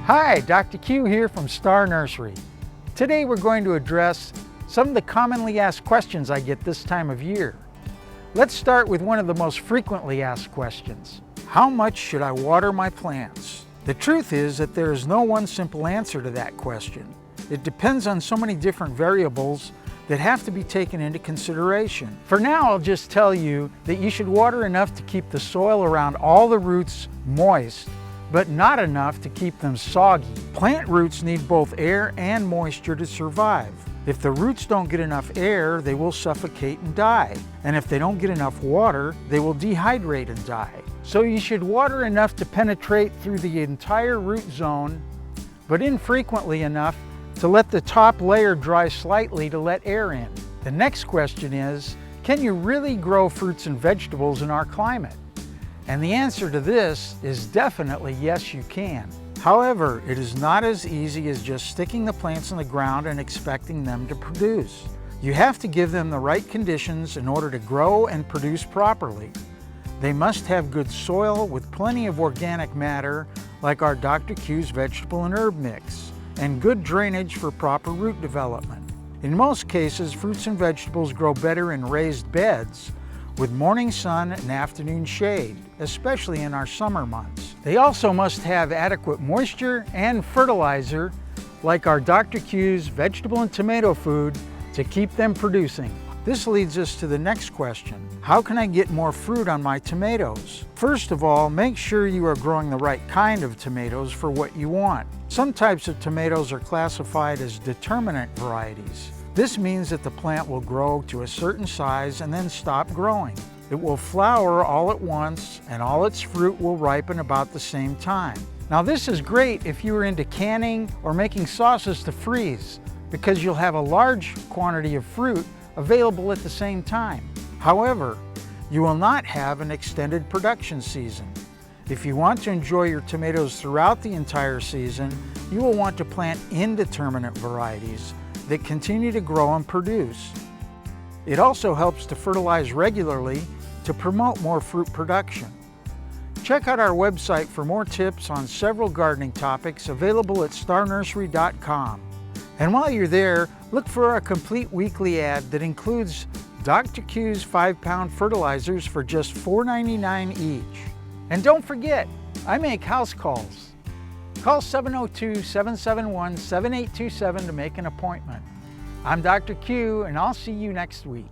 Hi, Dr. Q here from Star Nursery. Today we're going to address some of the commonly asked questions I get this time of year. Let's start with one of the most frequently asked questions. How much should I water my plants? The truth is that there is no one simple answer to that question. It depends on so many different variables that have to be taken into consideration. For now, I'll just tell you that you should water enough to keep the soil around all the roots moist, but not enough to keep them soggy. Plant roots need both air and moisture to survive. If the roots don't get enough air, they will suffocate and die. And if they don't get enough water, they will dehydrate and die. So you should water enough to penetrate through the entire root zone, but infrequently enough to let the top layer dry slightly to let air in. The next question is, can you really grow fruits and vegetables in our climate? And the answer to this is definitely yes, you can. However, it is not as easy as just sticking the plants in the ground and expecting them to produce. You have to give them the right conditions in order to grow and produce properly. They must have good soil with plenty of organic matter, like our Dr. Q's vegetable and herb mix, and good drainage for proper root development. In most cases, fruits and vegetables grow better in raised beds with morning sun and afternoon shade, especially in our summer months. They also must have adequate moisture and fertilizer, like our Dr. Q's vegetable and tomato food, to keep them producing. This leads us to the next question. How can I get more fruit on my tomatoes? First of all, make sure you are growing the right kind of tomatoes for what you want. Some types of tomatoes are classified as determinate varieties. This means that the plant will grow to a certain size and then stop growing. It will flower all at once and all its fruit will ripen about the same time. Now this is great if you are into canning or making sauces to freeze, because you'll have a large quantity of fruit available at the same time. However, you will not have an extended production season. If you want to enjoy your tomatoes throughout the entire season, you will want to plant indeterminate varieties that continue to grow and produce. It also helps to fertilize regularly to promote more fruit production. Check out our website for more tips on several gardening topics available at starnursery.com. And while you're there, look for our complete weekly ad that includes Dr. Q's 5-pound fertilizers for just $4.99 each. And don't forget, I make house calls. Call 702-771-7827 to make an appointment. I'm Dr. Q, and I'll see you next week.